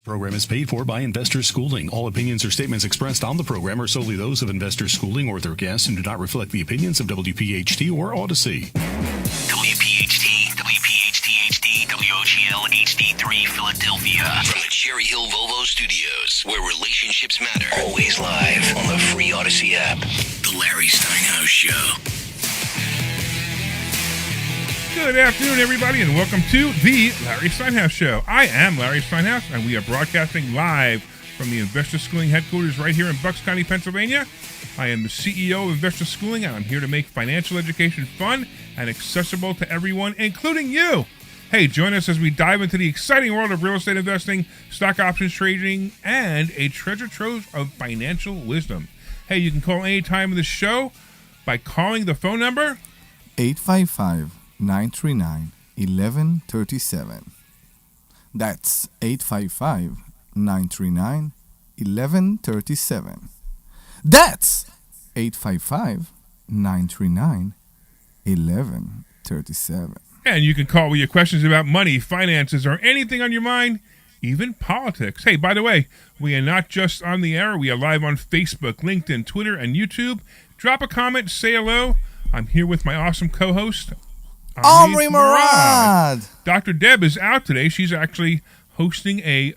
Program is paid for by Investors Schooling. All opinions or statements expressed on the program are solely those of Investors Schooling or their guests and do not reflect the opinions of WPHT or Odyssey. WPHT, WPHT-HD, WOGL HD3 Philadelphia. From the Cherry Hill Volvo Studios, where relationships matter. Always live on the free Odyssey app. The Larry Steinhouse Show. Good afternoon, everybody, and welcome to the Larry Steinhouse Show. I am Larry Steinhouse, and we are broadcasting live from the Investor Schooling headquarters right here in Bucks County, Pennsylvania. I am the CEO of Investor Schooling, and I'm here to make financial education fun and accessible to everyone, including you. Hey, join us as we dive into the exciting world of real estate investing, stock options trading, and a treasure trove of financial wisdom. Hey, you can call any time of the show by calling the phone number 855-939-1137. That's 855-939-1137. That's 855-939-1137. And you can call with your questions about money, finances, or anything on your mind, even politics. Hey, by the way, we are not just on the air. We are live on Facebook, LinkedIn, Twitter, and YouTube. Drop a comment, say hello. I'm here with my awesome co-host, Omri Morad. Dr. Deb is out today. She's actually hosting a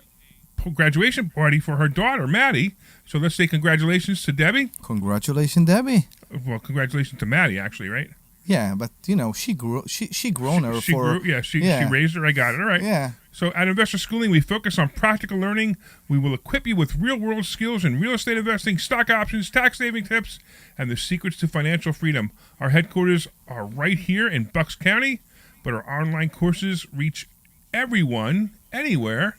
graduation party for her daughter, Maddie. So let's say congratulations to Debbie. Congratulations, Debbie. Well, congratulations to Maddie, actually, right? Yeah, but you know she grown her. She raised her. I got it. All right. Yeah. So at Investor Schooling, we focus on practical learning. We will equip you with real-world skills in real estate investing, stock options, tax-saving tips, and the secrets to financial freedom. Our headquarters are right here in Bucks County, but our online courses reach everyone, anywhere,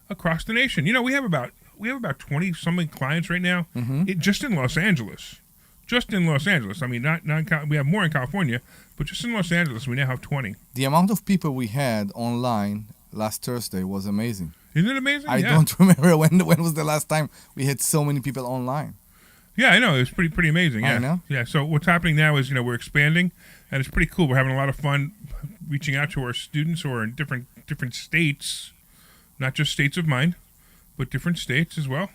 across the nation. You know, we have about 20-something clients right now, just in Los Angeles. Just in Los Angeles. I mean, not we have more in California, but just in Los Angeles, we now have 20. The amount of people we had online last Thursday was amazing. Isn't it amazing? I don't remember when was the last time we had so many people online. Yeah, I know. It was pretty amazing. Yeah. I know. Yeah, so what's happening now is, we're expanding, and it's pretty cool. We're having a lot of fun reaching out to our students who are in different states, not just states of mind, but different states as well.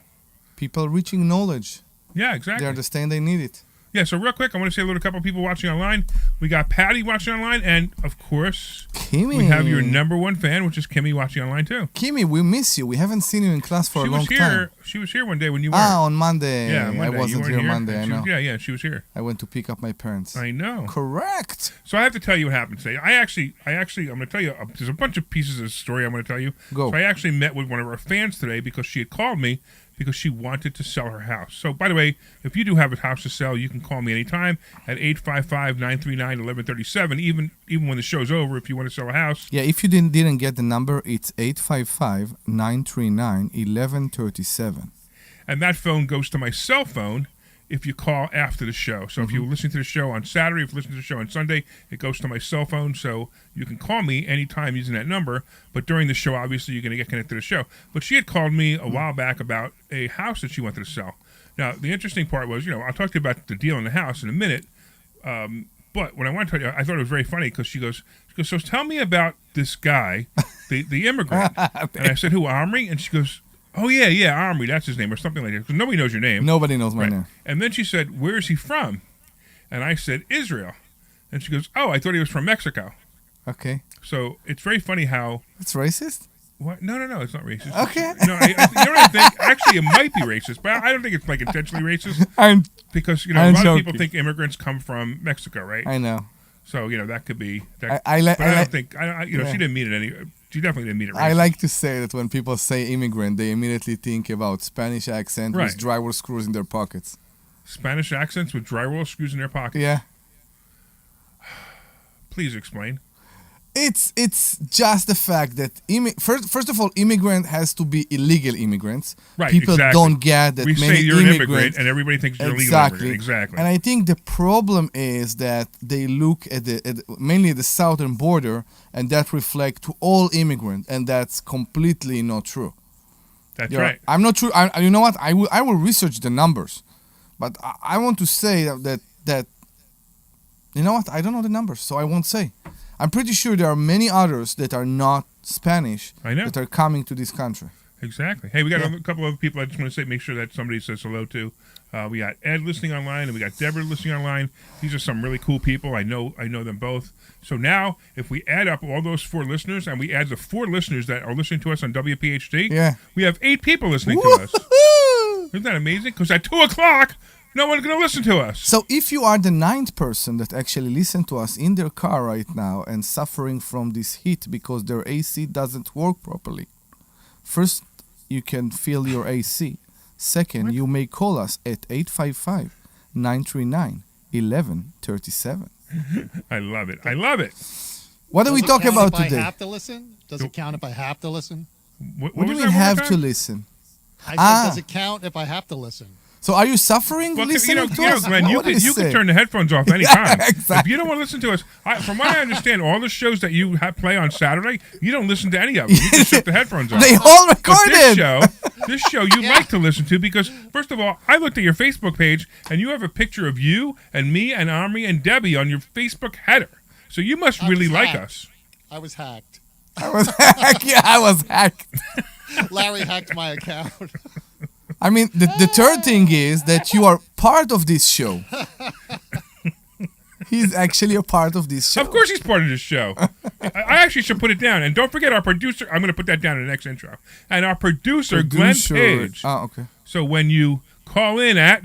People reaching knowledge. Yeah, exactly. They understand they need it. Yeah, so real quick, I want to say hello to a couple of people watching online. We got Patty watching online, and, of course, Kimmy. We have your number one fan, which is Kimmy, watching online, too. Kimmy, we miss you. We haven't seen you in class for a long time. She was here one day when you were. On Monday. Yeah, Monday. I wasn't here Monday, I know. Yeah, she was here. I went to pick up my parents. I know. Correct. So I have to tell you what happened today. I actually, I'm going to tell you, there's a bunch of pieces of the story I'm going to tell you. Go. So I actually met with one of our fans today because she had called me because she wanted to sell her house. So, by the way, if you do have a house to sell, you can call me anytime at 855-939-1137, even when the show's over, if you want to sell a house. Yeah, if you didn't get the number, it's 855-939-1137. And that phone goes to my cell phone if you call after the show. So if you listen to the show on Saturday, if you listen to the show on Sunday, it goes to my cell phone. So you can call me anytime using that number. But during the show, obviously, you're going to get connected to the show. But she had called me a while back about a house that she wanted to sell. Now, the interesting part was, I'll talk to you about the deal in the house in a minute. But when I want to tell you, I thought it was very funny because she goes, so tell me about this guy, the immigrant. And I said, who, Omri? And she goes, oh, yeah, Omri, that's his name, or something like that, because nobody knows your name. Nobody knows my name. And then she said, where is he from? And I said, Israel. And she goes, oh, I thought he was from Mexico. Okay. So it's very funny how... It's racist? What? No, it's not racist. Okay. No, you know what I think? Actually, it might be racist, but I don't think it's intentionally racist. Because, a lot of people think immigrants come from Mexico, right? I know. So, that could be... But I don't think... she didn't mean it She definitely didn't mean it racist. I like to say that when people say immigrant, they immediately think about Spanish accent with drywall screws in their pockets. Spanish accents with drywall screws in their pockets? Yeah. Please explain. It's just the fact that first of all, immigrant has to be illegal immigrants. Right, people don't get that. We many say you're an immigrant, immigrants, and everybody thinks you're exactly. a legal immigrant. Exactly. And I think the problem is that they look at mainly the southern border, and that reflects to all immigrants, and that's completely not true. That's right. I'm not sure. You know what? I will research the numbers, but I want to say that you know what? I don't know the numbers, so I won't say. I'm pretty sure there are many others that are not Spanish that are coming to this country. Exactly. Hey, we got a couple of people I just want to say, make sure that somebody says hello to. We got Ed listening online, and we got Deborah listening online. These are some really cool people. I know them both. So now, if we add up all those 4 listeners, and we add the 4 listeners that are listening to us on WPHT, we have 8 people listening to us. Isn't that amazing? Because at 2 o'clock, no one's going to listen to us. So if you are the 9th person that actually listen to us in their car right now and suffering from this heat because their AC doesn't work properly, first, you can fill your AC. Second, you may call us at 855-939-1137. I love it. I love it. What are we talking about today? Does it count if I have to listen? Does it count if I have to listen? What do you mean have to listen? I said, does it count if I have to listen? So are you suffering listening to us? Glenn, you can turn the headphones off anytime. If you don't want to listen to us, from what I understand, all the shows that you play on Saturday, you don't listen to any of them. You can shut the headphones off. They all recorded. But this show you like to listen to because, first of all, I looked at your Facebook page, and you have a picture of you and me and Omri and Debbie on your Facebook header. So you must really like us. I was hacked. I was hacked. Larry hacked my account. I mean, the third thing is that you are part of this show. He's actually a part of this show. Of course he's part of this show. I actually should put it down. And don't forget our producer. I'm going to put that down in the next intro. And our producer. Glenn Page. Oh, okay. So when you call in at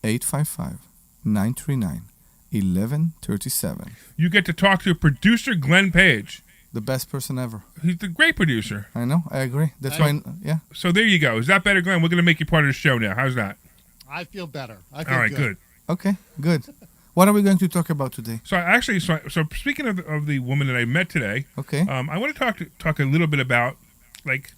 855-939-1137, you get to talk to producer Glenn Page. the best person ever. He's the great producer. I know. I agree. That's why. Yeah. So there you go. Is that better, Glenn? We're going to make you part of the show now. How's that? I feel better. I feel All right, good. Okay, good. What are we going to talk about today? So actually, so speaking of the woman that I met today, okay, I want to talk a little bit about like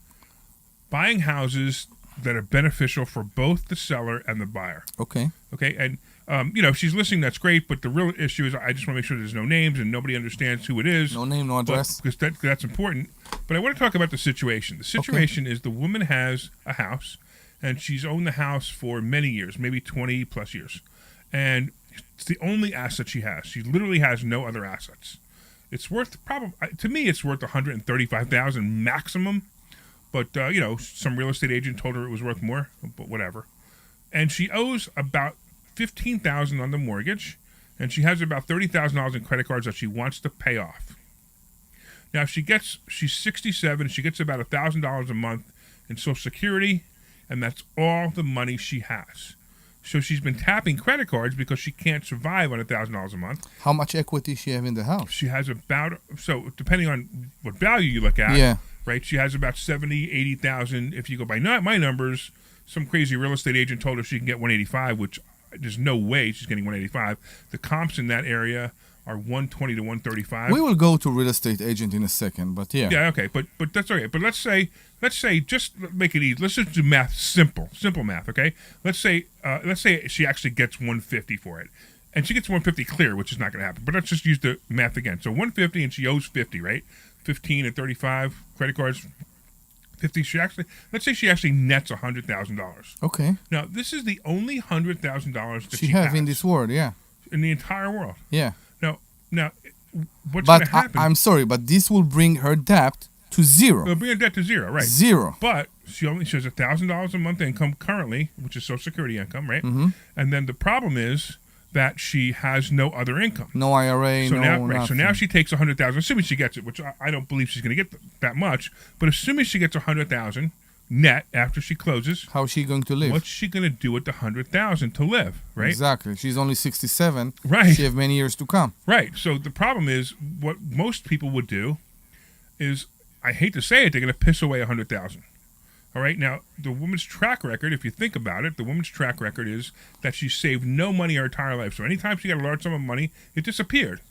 buying houses that are beneficial for both the seller and the buyer. Okay. Okay, and if she's listening, that's great. But the real issue is, I just want to make sure there's no names and nobody understands who it is. No name, no address. Because that's important. But I want to talk about the situation. The situation is the woman has a house, and she's owned the house for many years, maybe 20 plus years, and it's the only asset she has. She literally has no other assets. It's worth to me, it's worth $135,000 maximum. But some real estate agent told her it was worth more. But whatever. And she owes about $15,000 on the mortgage, and she has about $30,000 in credit cards that she wants to pay off. Now, she's 67, she gets about $1,000 a month in Social Security, and that's all the money she has. So she's been tapping credit cards because she can't survive on $1,000 a month. How much equity does she have in the house? She has depending on what value you look at, right? She has about 70, 80,000. If you go by my numbers, some crazy real estate agent told her she can get 185, which there's no way she's getting 185. The comps in that area are 120 to 135. We will go to real estate agent in a second, but yeah. Yeah, okay, but that's okay. But let's say just make it easy. Let's just do math, simple math, okay? Let's say she actually gets 150 for it, and she gets 150 clear, which is not going to happen. But let's just use the math again. So 150, and she owes 50, right? 15 and 35 credit cards. 50. Let's say she actually nets $100,000. Okay. Now this is the only $100,000 that she has has in this world. Yeah. In the entire world. Yeah. Now, what's going to happen? I'm sorry, but this will bring her debt to zero. It'll bring her debt to zero, right? Zero. But she has $1,000 a month income currently, which is Social Security income, right? Mm-hmm. And then the problem is that she has no other income. No IRA, nothing. So now she takes $100,000, assuming she gets it, which I don't believe she's going to get that much. But assuming she gets $100,000 net after she closes, how is she going to live? What's she going to do with the $100,000 to live? Right. Exactly. She's only 67. Right. She have many years to come. Right. So the problem is, what most people would do is, I hate to say it, they're going to piss away $100,000. All right. Now, the woman's track record, if you think about it, the woman's track record is that she saved no money her entire life. So anytime she got a large sum of money, it disappeared.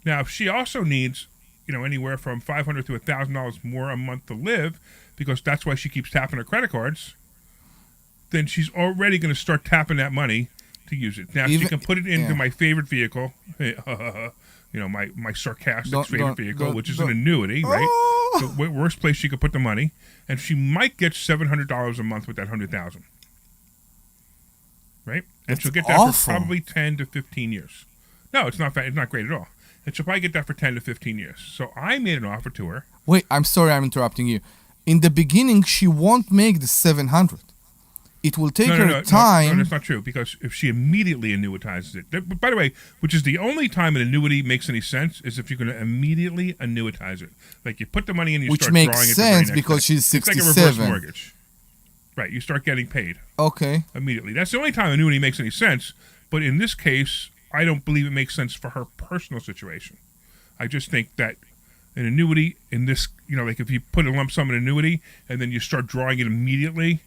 Now, if she also needs, anywhere from $500 to $1,000 more a month to live, because that's why she keeps tapping her credit cards, then she's already going to start tapping that money to use it. Now, she can put it into my favorite vehicle, my sarcastic favorite vehicle, which is an annuity, right? Oh. The worst place she could put the money, and she might get $700 a month with that $100,000, right? And she'll get that for probably 10 to 15 years. No, it's not great at all. And she'll probably get that for 10 to 15 years. So I made an offer to her. Wait, I'm sorry I'm interrupting you. In the beginning, she won't make the 700. It will take her No, time. that's not true, because if she immediately annuitizes it, by the way, which is the only time an annuity makes any sense, is if you're going to immediately annuitize it. Like you put the money in, you Which start makes drawing it sense the very next because day. she's It's like a 67. reverse mortgage. Right, you start getting paid Okay. immediately. That's the only time annuity makes any sense, but in this case, I don't believe it makes sense for her personal situation. I just think that an annuity in this, like if you put a lump sum in annuity and then you start drawing it immediately,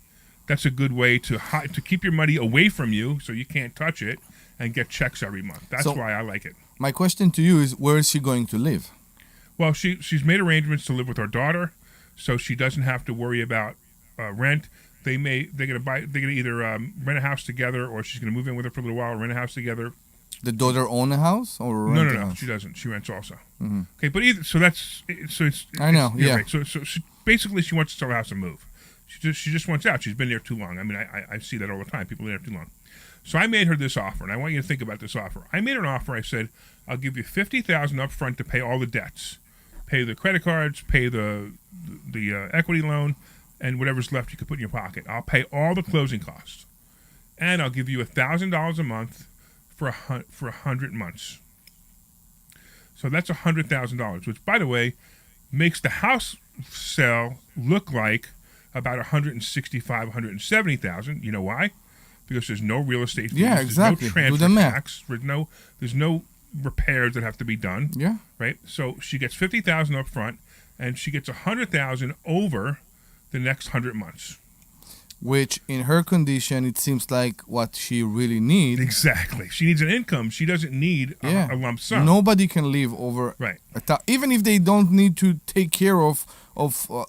that's a good way to keep your money away from you so you can't touch it and get checks every month. That's why I like it. My question to you is, where is she going to live? Well, she's made arrangements to live with our daughter, so she doesn't have to worry about rent. They're gonna either rent a house together, or she's gonna move in with her for a little while, rent a house together. The daughter own a house or rent a No, house? she doesn't. She rents also. Mhm. Okay, but it's. I know, you're yeah. Right. So she basically she wants to sell the house and move. She just wants out. She's been there too long. I mean, I see that all the time. People are there too long. So I made her this offer, and I want you to think about this offer. I made her an offer. I said, I'll give you $50,000 up front to pay all the debts, pay the credit cards, pay the equity loan, and whatever's left you can put in your pocket. I'll pay all the closing costs, and I'll give you $1,000 a month for 100 months. So that's $100,000, which, by the way, makes the house sale look like about $165,000, $170,000. You know why? Because there's no real estate fees. Yeah, exactly. There's no transfer Do the math. tax. There's no repairs that have to be done. Yeah. Right. So she gets $50,000 up front, and she gets $100,000 over the next 100 months. Which, in her condition, it seems like what she really needs. Exactly. She needs an income. She doesn't need a lump sum. Nobody can live over Right. even if they don't need to take care of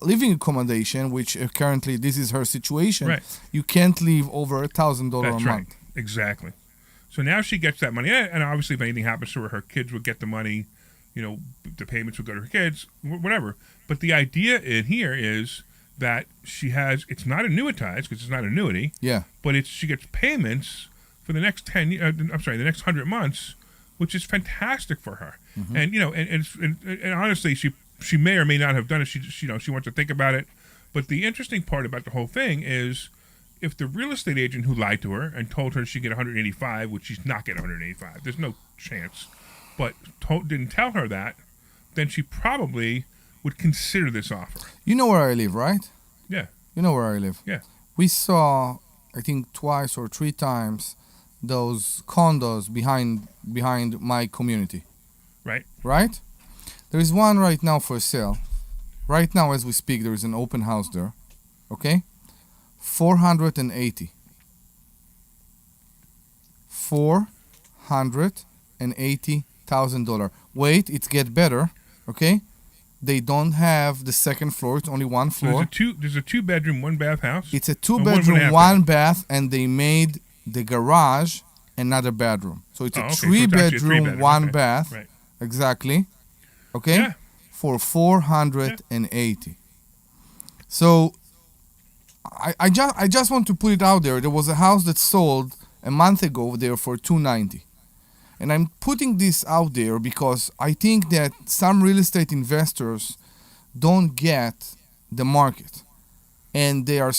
living accommodation, which currently this is her situation. Right. You can't live over $1,000 a That's month. right. Exactly. So now she gets that money, and obviously, if anything happens to her, her kids would get the money. The payments would go to her kids, whatever. But the idea in here is that it's not annuitized because it's not annuity. Yeah. But she gets payments for the next the next 100 months, which is fantastic for her. Mm-hmm. And honestly, she may or may not have done it. She wants to think about it. But the interesting part about the whole thing is, if the real estate agent who lied to her and told her she'd get 185, which she's not getting 185, there's no chance, but didn't tell her that, then she probably would consider this offer. You know where I live, right? Yeah. You know where I live. Yeah. We saw, I think, twice or three times those condos behind my community. Right. Right? There is one right now for sale. Right now, as we speak, there is an open house there. Okay? $480,000. $480,000. Wait, it gets better. Okay? They don't have the second floor. It's only one floor. There's a 2-bedroom, 1-bath house. It's a Or 2-bedroom, 1.5 1-bath, and they made the garage another bedroom. So it's Oh, a okay. So it's actually a 3-bedroom, 3-bedroom. 1-bath. Okay. Right. Exactly. Okay? Yeah. For $480,000. So I just want to put it out there. There was a house that sold a month ago there for $290,000. And I'm putting this out there because I think that some real estate investors don't get the market. And they are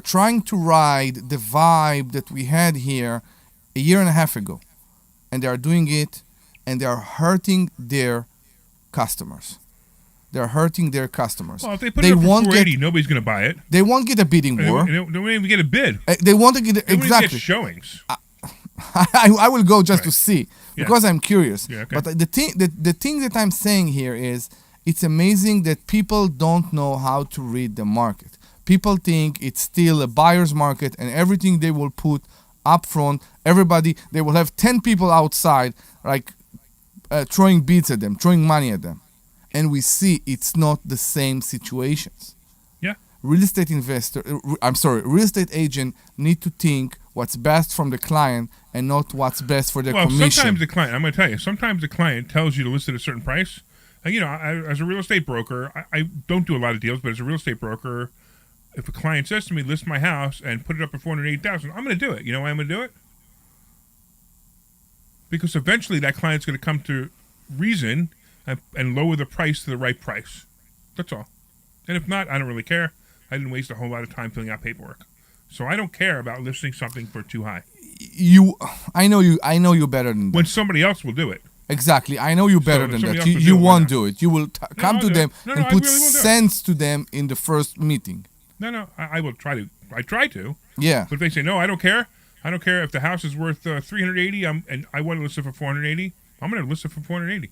trying to ride the vibe that we had here a year and a half ago. And they are doing it, and they are hurting their customers. They're hurting their customers. Well, if they put it up for $480, nobody's going to buy it. They won't get a bidding war. They don't even get a bid. They won't get They won't even exactly. get showings. I will go just to Right. see Yeah. because I'm curious. Yeah, okay. But the thing that I'm saying here is it's amazing that people don't know how to read the market. People think it's still a buyer's market and everything they will put up front, they will have 10 people outside like throwing bids at them, throwing money at them. And we see it's not the same situations. Yeah. Real estate agent need to think what's best from the client and not what's best for their commission. Sometimes the client, I'm going to tell you, sometimes the client tells you to list at a certain price. And, as a real estate broker, I don't do a lot of deals, but as a real estate broker, if a client says to me, list my house and put it up for $480,000, I'm going to do it. You know why I'm going to do it? Because eventually that client's going to come to reason and lower the price to the right price. That's all. And if not, I don't really care. I didn't waste a whole lot of time filling out paperwork. So I don't care about listing something for too high. I know you better than that. When somebody else will do it. Exactly. I know you better than somebody that. else will You do it, won't why do it. You will come I'll to do them it. No, and I put really will do it. sense to them in the first meeting. No, I will try to. I try to. Yeah. But if they say, no, I don't care. I don't care if the house is worth 380 and I want to list it for 480, I'm going to list it for 480.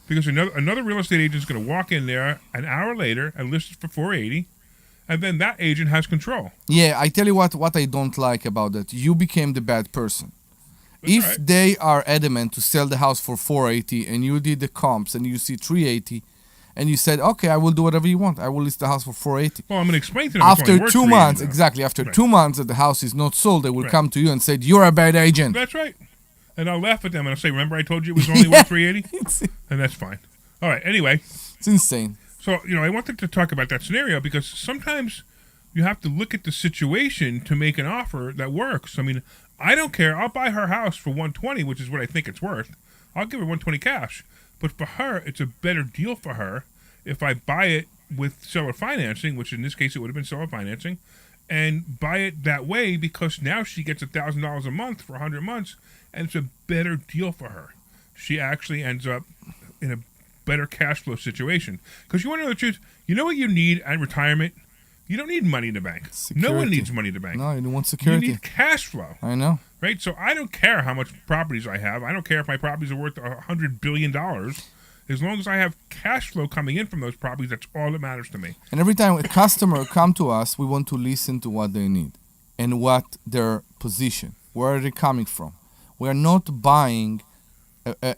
Because another real estate agent is going to walk in there an hour later and list it for 480, and then that agent has control. Yeah, I tell you what I don't like about that. You became the bad person. That's If right. they are adamant to sell the house for 480 and you did the comps and you see 380 and you said, okay, I will do whatever you want. I will list the house for 480. Well, I'm going to explain to them it's only After worth 2 380 months, though. exactly, after Right. 2 months that the house is not sold, they will Right. come to you and say, you're a bad agent. That's right. And I'll laugh at them and I'll say, remember I told you it was only worth 380? And that's fine. All right, anyway. It's insane. So, I wanted to talk about that scenario because sometimes you have to look at the situation to make an offer that works. I mean, I don't care. I'll buy her house for 120, which is what I think it's worth. I'll give her 120 cash. But for her, it's a better deal for her if I buy it with seller financing, which in this case it would have been seller financing, and buy it that way because now she gets $1,000 a month for 100 months, and it's a better deal for her. She actually ends up in a better cash flow situation. Because you want to know the truth? You know what you need at retirement? You don't need money in the bank. No one Security. needs money in the bank. No, you don't want You security. need cash flow, I know. right? So I don't care how much properties I have. I don't care if my properties are worth $100 billion. As long as I have cash flow coming in from those properties, that's all that matters to me. And every time a customer come to us, we want to listen to what they need and what their position, where are they coming from. We are not buying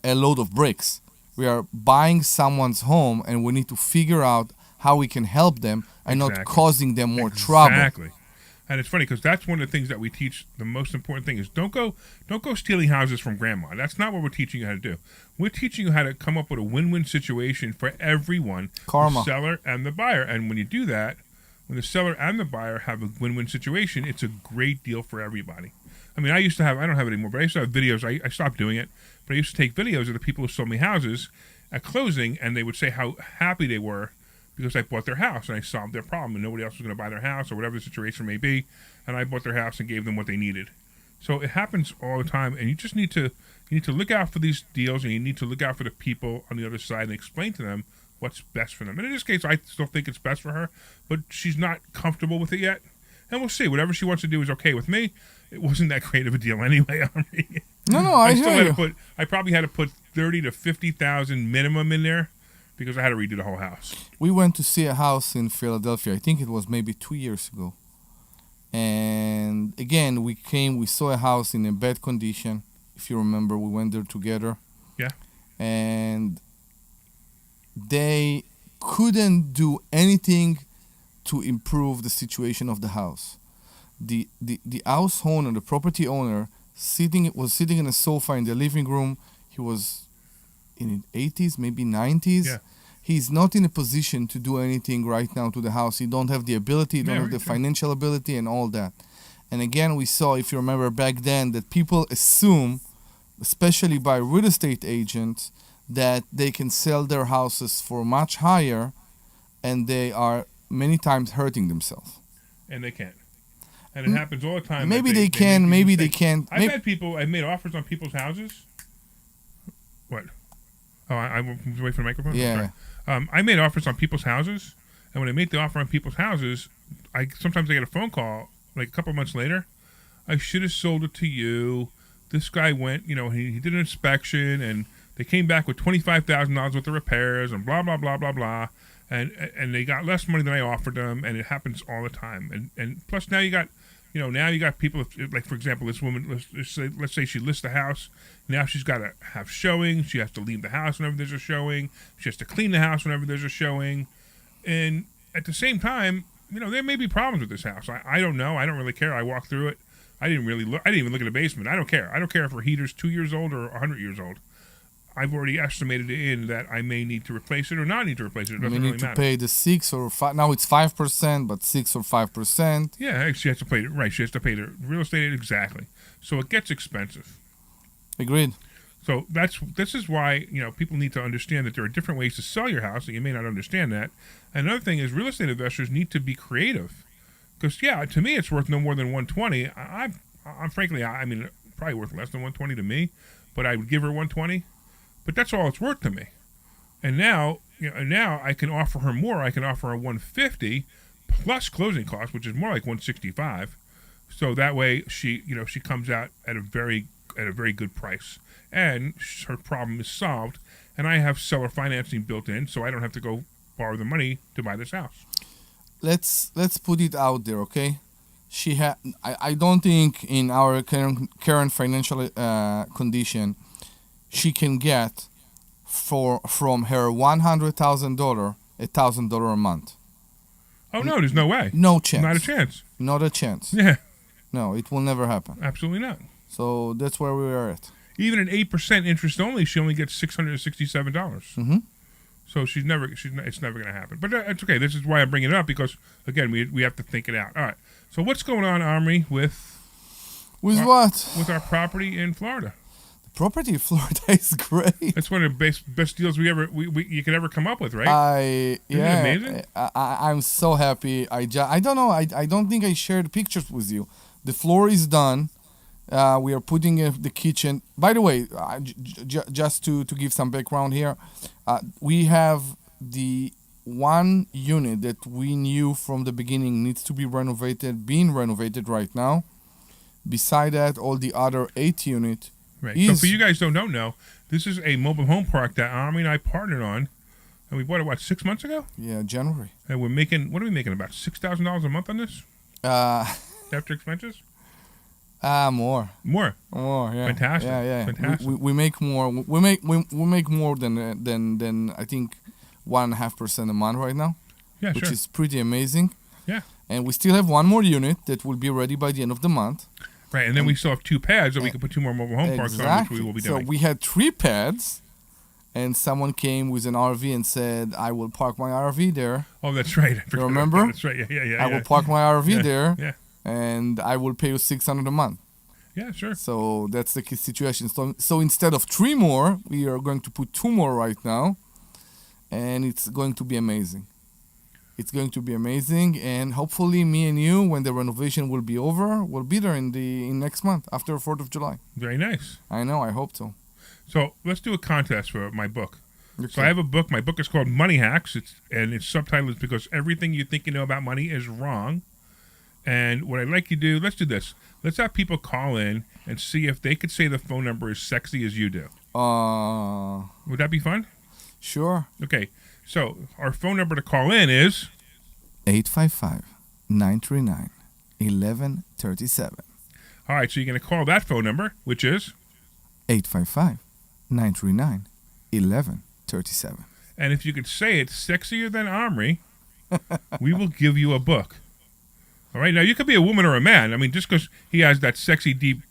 a load of bricks. We are buying someone's home, and we need to figure out how we can help them and not Exactly. causing them more trouble. Exactly. And it's funny because that's one of the things that we teach. The most important thing is don't go stealing houses from grandma. That's not what we're teaching you how to do. We're teaching you how to come up with a win-win situation for everyone, Karma. the seller and the buyer. And when you do that, when the seller and the buyer have a win-win situation, it's a great deal for everybody. I mean, I don't have it anymore, but I used to have videos. I stopped doing it, but I used to take videos of the people who sold me houses at closing, and they would say how happy they were because I bought their house and I solved their problem and nobody else was going to buy their house or whatever the situation may be, and I bought their house and gave them what they needed. So it happens all the time, and you just need to look out for these deals, and you need to look out for the people on the other side and explain to them what's best for them. And in this case, I still think it's best for her, but she's not comfortable with it yet, and we'll see. Whatever she wants to do is okay with me. It wasn't that great of a deal anyway. No, I still hear had you. to I probably had to put 30 to 50,000 minimum in there because I had to redo the whole house. We went to see a house in Philadelphia. I think it was maybe 2 years ago. And again, we saw a house in a bad condition. If you remember, we went there together. Yeah. And they couldn't do anything to improve the situation of the house. The house owner, the property owner, was sitting in a sofa in the living room. He was in his 80s, maybe 90s. Yeah. He's not in a position to do anything right now to the house. He don't have the ability, he don't Yeah, have the right, sure. financial ability and all that. And again, we saw, if you remember back then, that people assume, especially by real estate agents, that they can sell their houses for much higher, and they are many times hurting themselves. And they can't. And it happens all the time. Maybe that they can, make these maybe they mistakes. can't. I've made offers on people's houses. What? Oh, I was away from the microphone? Yeah. Sorry. I made offers on people's houses, and when I make the offer on people's houses, sometimes I get a phone call like a couple months later. I should have sold it to you. This guy went, he did an inspection, and they came back with $25,000 worth of repairs and blah, blah, blah, blah, blah. And they got less money than I offered them, and it happens all the time. And plus now you got, people, like for example, this woman, let's say she lists the house. Now she's got to have showing. She has to leave the house whenever there's a showing. She has to clean the house whenever there's a showing. And at the same time, there may be problems with this house. I don't know. I don't really care. I walked through it. I didn't even look at the basement. I don't care. I don't care if her heater's 2 years old or 100 years old. I've already estimated it in that I may need to replace it or not need to replace it. It We doesn't need really to matter. pay the 6 or 5. Now it's 5%, but 6 or 5%. Yeah, she has to pay it. Right, she has to pay the real estate exactly. So it gets expensive. Agreed. So this is why people need to understand that there are different ways to sell your house, and you may not understand that. Another thing is real estate investors need to be creative, because to me it's worth no more than 120. I'm frankly, I mean, probably worth less than 120 to me, but I would give her 120. But that's all it's worth to me. And now I can offer her more. I can offer her 150 plus closing costs, which is more like 165. So that way she comes out at a very good price, and her problem is solved. And I have seller financing built in, so I don't have to go borrow the money to buy this house. Let's put it out there, okay? I don't think in our current financial condition she can get from her $100,000 $1,000 a month. Oh no, there's no way. No chance. Not a chance. Not a chance. Yeah. No, it will never happen. Absolutely not. So that's where we are at. Even at 8% interest only, she only gets $667. Mm-hmm. So it's never going to happen. But it's okay. This is why I'm bringing it up, because again, we have to think it out. All right. So what's going on, Omri, with what? With our property in Florida? The property in Florida is great. It's one of the best deals you could ever come up with, right? Isn't it amazing? I'm so happy. I don't know. I don't think I shared pictures with you. The floor is done. We are putting the kitchen. By the way, just to give some background here, we have the one unit that we knew from the beginning needs to be being renovated right now. Beside that, all the other 8 units. Right. So for you guys who don't know, this is a mobile home park that Omri and I partnered on, and we bought it 6 months ago. Yeah, January. And we're making, what are we making, about $6,000 a month on this? After expenses? More. More. Yeah. Fantastic. Yeah. Fantastic. We make more. We make more than I think 1.5% a month right now. Yeah, which sure. is pretty amazing. Yeah. And we still have one more unit that will be ready by the end of the month. Right, and then we still have 2 pads that we can put 2 more mobile home parks on, which we will be doing. So we had 3 pads, and someone came with an RV and said, "I will park my RV there." Oh, that's right. You remember? That's right. Yeah. I will park my RV there. Yeah. And I will pay you $600 a month. Yeah, sure. So that's the key situation. So instead of 3 more, we are going to put 2 more right now, and it's going to be amazing. It's going to be amazing, and hopefully me and you, when the renovation will be over, will be there in next month after 4th of July. Very nice. I know. I hope so. So let's do a contest for my book. Okay. So I have a book. My book is called Money Hacks, and its subtitle is Because Everything You Think You Know About Money is Wrong. And what I'd like you to do, let's do this. Let's have people call in and see if they could say the phone number as sexy as you do. Would that be fun? Sure. Okay. So our phone number to call in is 855-939-1137. All right, so you're going to call that phone number, which is 855-939-1137. And if you could say it sexier than Omri, we will give you a book. All right, now you could be a woman or a man. I mean, just because he has that sexy, deep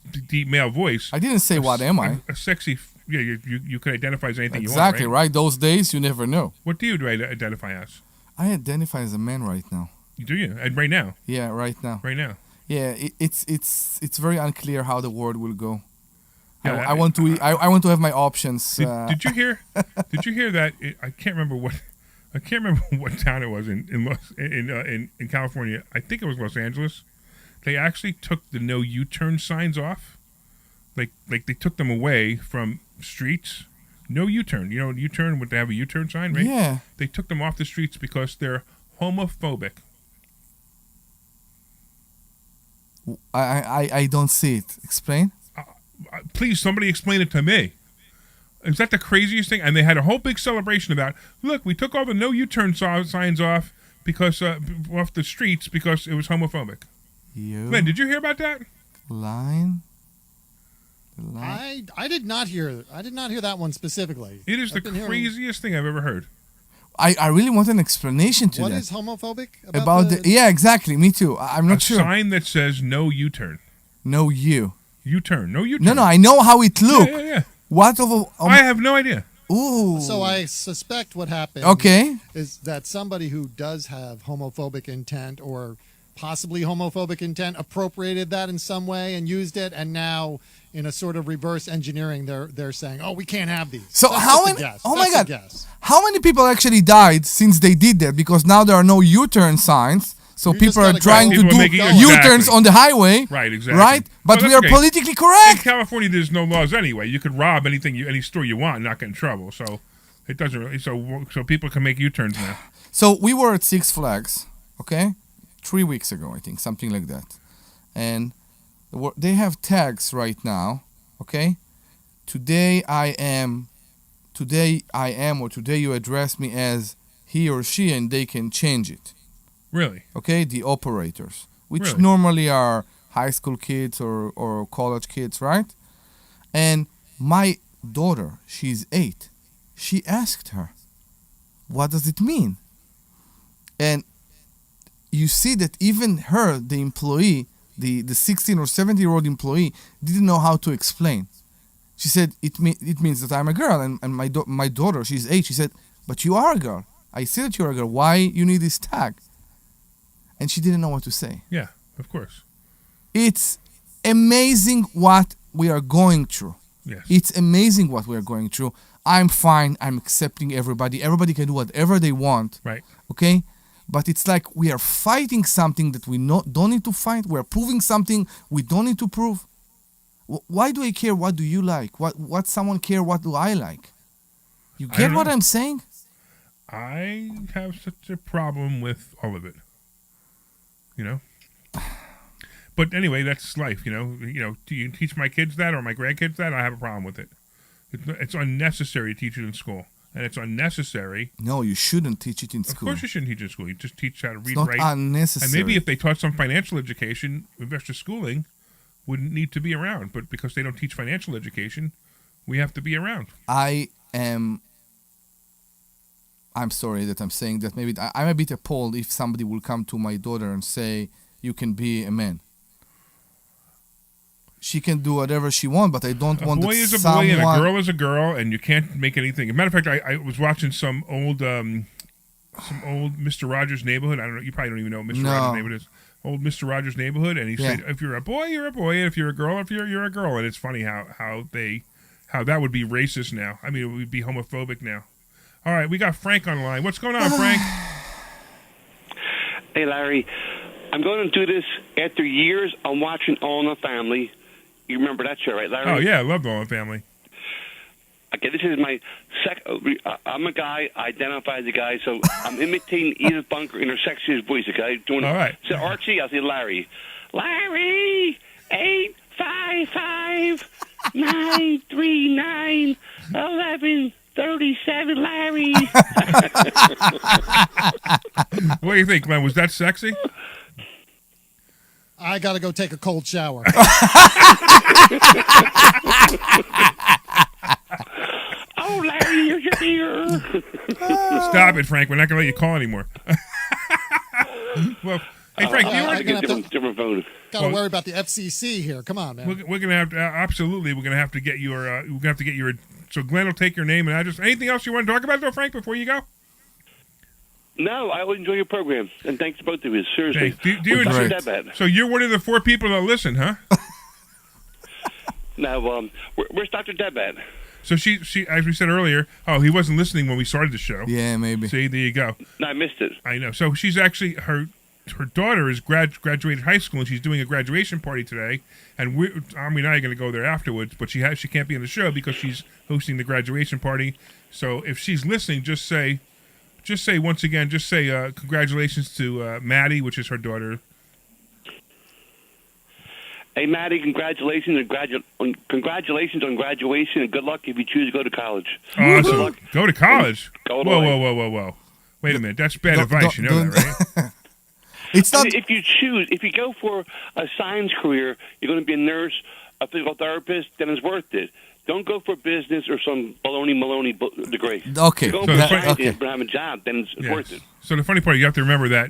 male voice. I didn't say what am I. A sexy, yeah, you could identify as anything you want. Exactly, right? Those days, you never know. What do you identify as? I identify as a man right now. Do you? And right now? Yeah, right now. Right now. Yeah, it's very unclear how the world will go. Yeah, I want to have my options. Did you hear? Did you hear that? I can't remember what town it was in California. I think it was Los Angeles. They actually took the no U-turn signs off. Like they took them away from streets. No U-turn. You know, U-turn would they have a U-turn sign, right? Yeah. They took them off the streets because they're homophobic. I don't see it. Explain. Please, somebody explain it to me. Is that the craziest thing? And they had a whole big celebration about, look, we took all the no U-turn signs off because off the streets because it was homophobic. Glenn, did you hear about that? Line. I did not hear that one specifically. It is the craziest thing I've ever heard. I really want an explanation to what that. What is homophobic about the? Yeah, exactly. Me too. I'm not sure. A sign that says no U-turn. No U-turn. No U-turn. No. I know how it looks. Yeah. What of a? I have no idea. Ooh. So I suspect what happened. Okay. Is that somebody who does have homophobic intent or possibly homophobic intent, appropriated that in some way and used it, and now in a sort of reverse engineering, they're saying, "Oh, we can't have these." So That's how just a many? guess. Oh my That's a God! guess. How many people actually died since they did that? Because now there are no U-turn signs, so You just people are gotta go. trying to People are do making- U-turns Exactly. on the highway. Right, exactly. Right, but Well, we that's are okay. politically In correct. California, there's no laws anyway. You could rob any store you want and not get in trouble. So it doesn't really. So people can make U-turns now. So we were at Six Flags, okay, 3 weeks ago, I think, something like that, and they have tags right now, okay. Today I am, or today you address me as he or she, and they can change it. Really? Okay, the operators, which Really? normally are high school kids or college kids, right? And my daughter, she's 8. She asked her, what does it mean? And you see that even her, the employee, the 16 or 17-year-old employee, didn't know how to explain. She said, it means that I'm a girl, and my daughter, she's 8. She said, but you are a girl. I see that you're a girl. Why you need this tag? And she didn't know what to say. Yeah, of course. It's amazing what we are going through. Yes. It's amazing what we are going through. I'm fine. I'm accepting everybody. Everybody can do whatever they want. Right. Okay? But it's like we are fighting something that we don't need to fight. We're proving something we don't need to prove. Why do I care? What do you like? What someone care? What do I like? You I get don't what know. I'm saying? I have such a problem with all of it. You know. But anyway, that's life. You know. Do you teach my kids that or my grandkids that? I have a problem with it. It's unnecessary to teach it in school, and it's unnecessary. No, you shouldn't teach it in Of school. course, you shouldn't teach it in school. You just teach how to read, It's not write, unnecessary. and maybe if they taught some financial education, investor schooling wouldn't need to be around. But because they don't teach financial education, we have to be around. I'm sorry that I'm saying that. Maybe I'm a bit appalled if somebody will come to my daughter and say, you can be a man. She can do whatever she wants, but I don't want A boy that is a someone... boy and a girl is a girl, and you can't make anything. As a matter of fact, I was watching some old Mr. Rogers' Neighborhood. I don't know. You probably don't even know what Mr. No. Rogers' Neighborhood is. Old Mr. Rogers' Neighborhood, and he said, if you're a boy, you're a boy, and if you're a girl, you're a girl. And it's funny how that would be racist now. I mean, it would be homophobic now. All right, we got Frank on the line. What's going on, Frank? Hey, Larry. I'm going to do this after years of watching All in the Family. You remember that show, right, Larry? Oh, yeah, I love the All in the Family. Okay, this is my I'm a guy, I identify as a guy, so I'm imitating Edith Bunker in her sexiest voice, okay? Doing All right. So Archie, I'll say Larry. Larry, 855-939-1137, Larry. What do you think, Glenn? Was that sexy? I got to go take a cold shower. Oh, Larry, you're here. Stop it, Frank. We're not going to let you call anymore. Well, hey, Frank, you I already gonna have to- different phone. Got to worry about the FCC here. Come on, man. We're gonna have to absolutely. We're gonna have to get your. We're gonna have to get your. So Glenn will take your name and address. Anything else you want to talk about, though, Frank? Before you go. No, I always enjoy your program, and thanks to both of you. Seriously. Thanks. Do you What's enjoy- that bad? So you're one of the 4 people that listen, huh? Now, where's Dr. Deb at? So she, as we said earlier, he wasn't listening when we started the show. Yeah, maybe. See, there you go. No, I missed it. I know. So she's actually her daughter is graduated high school, and she's doing a graduation party today. And Omri and I are going to go there afterwards. But she can't be on the show because she's hosting the graduation party. So if she's listening, just say once again, congratulations to Maddie, which is her daughter. Hey, Maddie, congratulations on graduation, and good luck if you choose to go to college. Good Awesome. luck. Go to college. Go Whoa. Wait a minute. That's bad advice. You know that, right? It's not... If you go for a science career, you're going to be a nurse, a physical therapist, then it's worth it. Don't go for business or some baloney degree. Okay. You're going So for the science okay. and have a job, then it's Yes. worth it. So the funny part, you have to remember that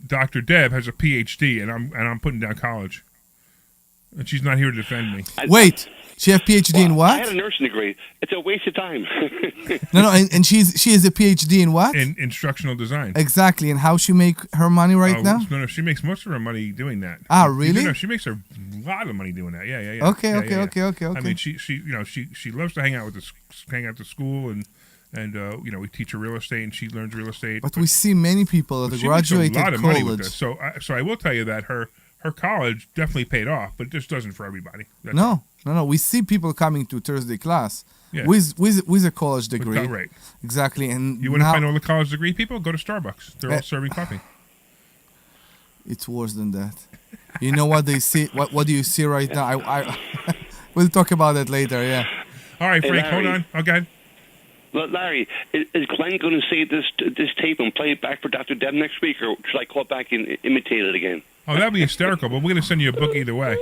Dr. Deb has a PhD, and I'm putting down college, and she's not here to defend me. Wait. She have PhD in I what? had a nursing degree. It's a waste of time. No, and she is a PhD in what? In instructional design. Exactly, and how she make her money right now? No, she makes most of her money doing that. Ah, You really? do know, she makes a lot of money doing that. Yeah. Okay, Yeah, okay, yeah. okay. I mean, she loves to hang out at the school and we teach her real estate and she learns real estate. But we see many people that she makes graduated a lot of money with college. this. So I will tell you that her college definitely paid off, but it just doesn't for everybody. That's No. We see people coming to Thursday class Yeah. with a college degree. Right. Exactly, and You want to now find all the college degree people? Go to Starbucks. They're all serving coffee. it's worse than that. You know what they see? What do you see right now? I we'll talk about that later. Yeah. All right, Hey, Frank, hold Larry. on. Okay. But Larry, is Glenn going to save this tape and play it back for Dr. Deb next week, or should I call back and imitate it again? Oh, that'd be hysterical, but we're going to send you a book either way.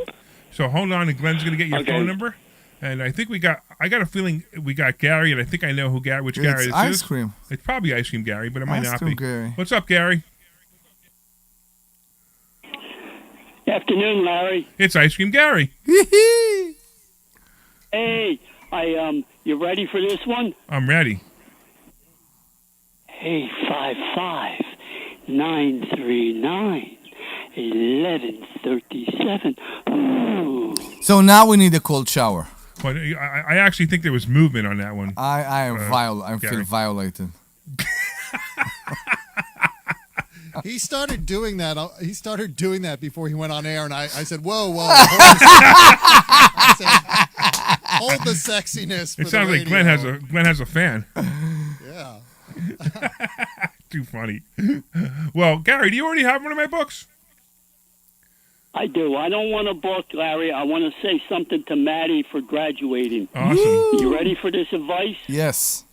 So hold on, and Glenn's going to get your Okay. phone number. And I think I got a feeling we got Gary, and I think I know which Gary It's this ice is. cream. It's probably Ice Cream Gary, but it might Ice not cream be. Gary. What's up, Gary? Afternoon, Larry. It's Ice Cream Gary. Hey, you ready for this one? I'm ready. 855-939-1137. Ooh. So now we need a cold shower. But I actually think there was movement on that one. I am I feel Gary. violated. He started doing that. He started doing that before he went on air, and I said, "Whoa, I said, hold the sexiness." For It sounds the like Glenn has a fan. Yeah. Too funny. Well, Gary, do you already have one of my books? I do. I don't want a book, Larry. I want to say something to Maddie for graduating. Awesome. You ready for this advice? Yes.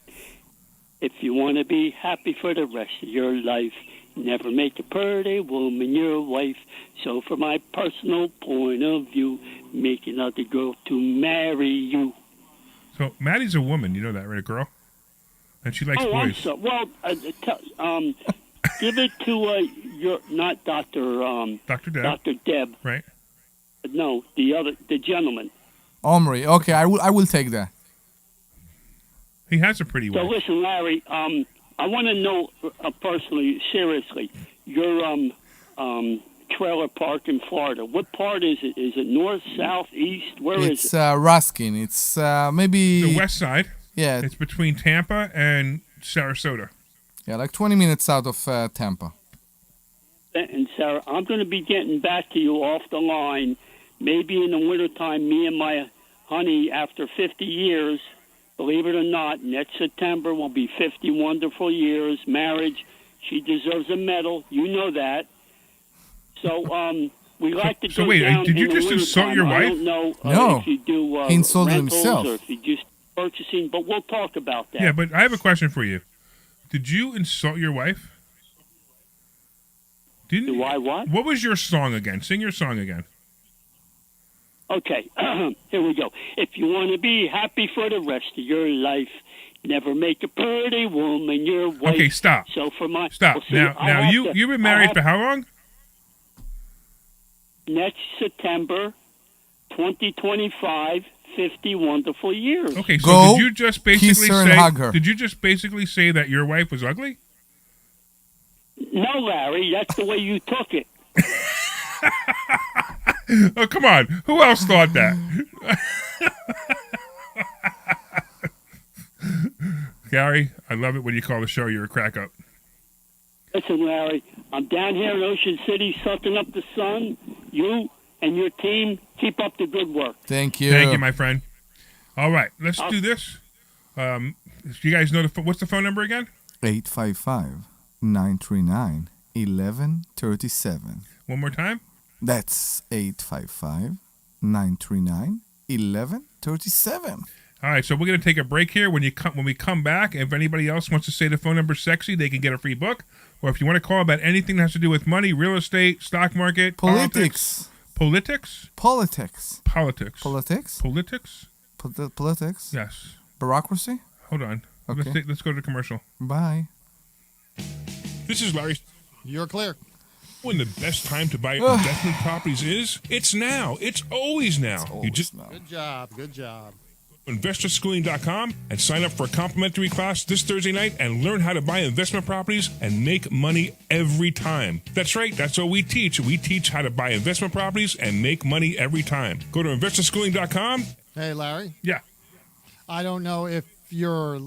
If you want to be happy for the rest of your life, never make a pretty woman your wife. So from my personal point of view, make another girl to marry you. So Maddie's a woman, you know that, right? A girl, and she likes I'm boys. sorry. Well, give it to your not Dr. Dr. Deb, Dr. Deb. right? No, the gentleman. Omri. Okay, I will take that. He has a pretty So wife. listen, Larry. I want to know personally, seriously, your trailer park in Florida. What part is it? Is it north, south, east? Where is It's it? Ruskin. It's maybe The west side. Yeah, It's between Tampa and Sarasota. yeah, like 20 minutes out of Tampa. And Sarah, I'm going to be getting back to you off the line. Maybe in the wintertime, me and my honey, after 50 years, believe it or not, next September will be 50 wonderful years. Marriage, she deserves a medal. You know that. So we like to So go wait, down did you in the just insult wintertime. your I wife? don't know No. if you do He insulted rentals himself. or if you just purchasing, but we'll talk about that. Yeah, but I have a question for you. Did you insult your wife? Didn't Do I what? What was your song again? Sing your song again. Okay, here we go. If you want to be happy for the rest of your life, never make a pretty woman your wife. Okay, stop. So for my Stop. well, see, Now I have you've been I married have- for how long? next September, 2025, 50 wonderful years. Okay, so Go, did you just basically kiss her and say? hug her. Did you just basically say that your wife was ugly? No, Larry, that's the way you took it. Oh, come on. Who else thought that? Gary, I love it when you call the show. You're a crack up. Listen, Larry, I'm down here in Ocean City sucking up the sun. You and your team keep up the good work. Thank you. Thank you, my friend. All right, let's do this. You guys know what's the phone number again? 855-939-1137. One more time. That's 855-939-1137. All right, so we're going to take a break here. When we come back, if anybody else wants to say the phone number sexy, they can get a free book. Or if you want to call about anything that has to do with money, real estate, stock market, Politics. Politics? Politics. Politics. Politics? Politics? Politics? Yes. Bureaucracy? Hold on. Okay. Let's go to commercial. Bye. This is Larry. You're clear. When the best time to buy investment properties is? It's now. It's always now. You just Good job. Good job. investorschooling.com and sign up for a complimentary class this Thursday night and learn how to buy investment properties and make money every time. That's right. That's what we teach. We teach how to buy investment properties and make money every time. Go to investorschooling.com. Hey, Larry. Yeah. I don't know if your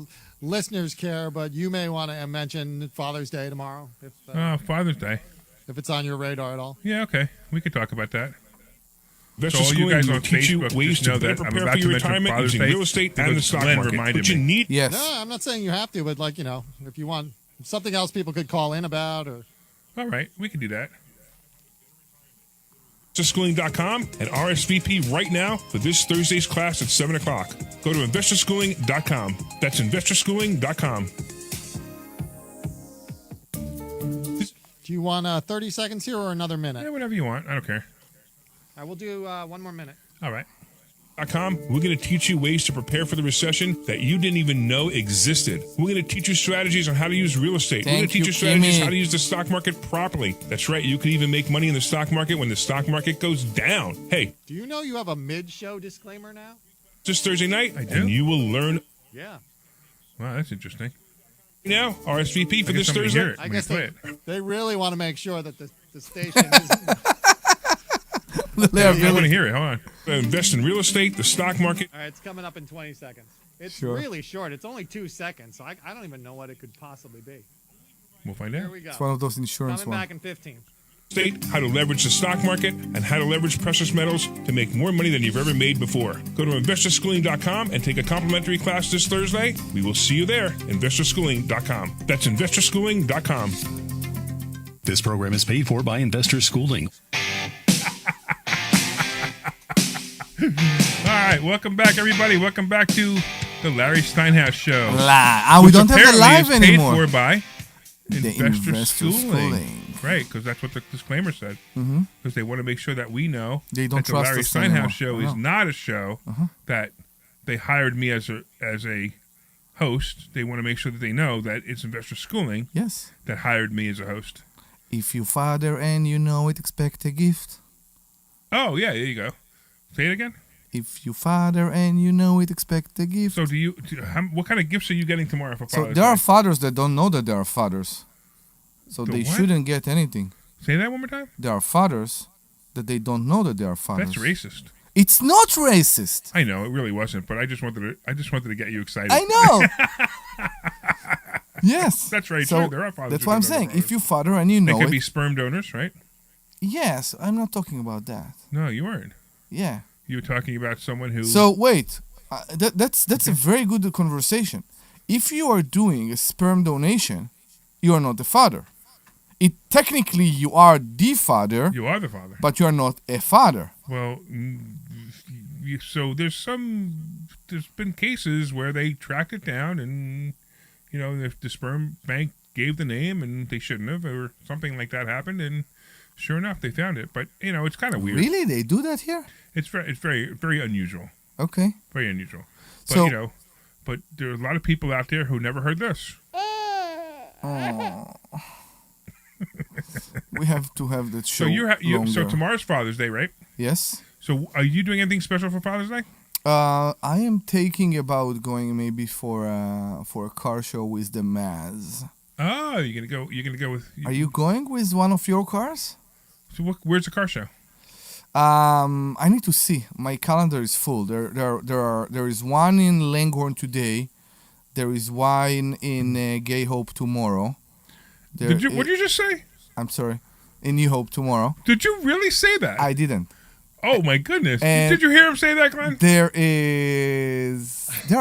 listeners care, but you may want to mention Father's Day tomorrow, Father's Day. if it's on your radar at all. Yeah, okay. We could talk about that. Investor So all you Schooling guys will on teach you Facebook, ways just to know better that I'm prepare about for to your mention retirement Father's using Day real estate and the because stock Glenn market. reminded But you me. need Yes. No, I'm not saying you have to, but if you want something else people could call in about or All right, we can do that. investorschooling.com and RSVP right now for this Thursday's class at 7 o'clock. Go to investorschooling.com. That's investorschooling.com. do you want 30 seconds here or another minute? Yeah, whatever you want. I don't care. I will do one more minute. All right. We're going to teach you ways to prepare for the recession that you didn't even know existed. We're going to teach you strategies on how to use real estate. We're going to Thank teach you you, strategies Kimmy. how to use the stock market properly. That's right. You can even make money in the stock market when the stock market goes down. Hey, Do you know you have a mid-show disclaimer now? this Thursday night, I do? and you will learn Yeah. Wow, that's interesting. Now, RSVP for I guess I this guess Thursday. they, When you play they really want to make sure that the station is... I want to hear it. Hold on. Invest in real estate, the stock market. All right, it's coming up in 20 seconds. It's Sure. really short. It's only 2 seconds, so I don't even know what it could possibly be. We'll find Here out. we go. It's one of those insurance Coming ones. back in 15. State, how to leverage the stock market, and how to leverage precious metals to make more money than you've ever made before. Go to investorschooling.com and take a complimentary class this Thursday. We will see you there. Investorschooling.com. That's investorschooling.com. This program is paid for by Investor Schooling. All right, welcome back, everybody. Welcome back to the Larry Steinhouse Show. We which don't have the apparently live is paid anymore. for by The Investor Investor Schooling. Schooling. Right, because that's what the disclaimer said. Because they want to make sure that we know They don't that the trust Larry us Steinhouse anymore. Show I is know. not a show that they hired me as a host. They want to make sure that they know that it's Investor Schooling Yes. that hired me as a host. If you father and you know it, expect a gift. Oh, yeah, there you go. Say it again. If you father and you know it, expect a gift. So what kind of gifts are you getting tomorrow for So Father's there are Day? fathers that don't know that they are fathers. So The they what? shouldn't get anything. Say that one more time. There are fathers that they don't know that they are fathers. That's racist. It's not racist. I know it really wasn't, but I just wanted to get you excited. I know. Yes. That's right. So Sure, there are fathers that's who what I'm don't know saying. they're If you father and you They know could it, be sperm donors, right? yes, I'm not talking about that. No, you weren't. Yeah. You were talking about someone who. So wait, that's a very good conversation. If you are doing a sperm donation, you are not the father. Technically you are the father, you are the father. but you are not a father. Well, so there's been cases where they tracked it down, and if the sperm bank gave the name and they shouldn't have, or something like that happened, and sure enough they found it. But it's kind of weird. Really, they do that here? It's very very unusual. Okay. Very unusual. But So- but there are a lot of people out there who never heard this. Oh. We have to have that show. So longer. tomorrow's Father's Day, right? Yes. So are you doing anything special for Father's Day? I am thinking about going maybe for a car show with the Maz. Oh, you're gonna go. You're gonna go with. Are you going with one of your cars? So where's the car show? I need to see. My calendar is full. There is one in Langhorne today. There is one in Gay Hope tomorrow. What did you just say? I'm sorry. In New Hope tomorrow. Did you really say that? I didn't. Oh my goodness! And Did you hear him say that, Glenn? There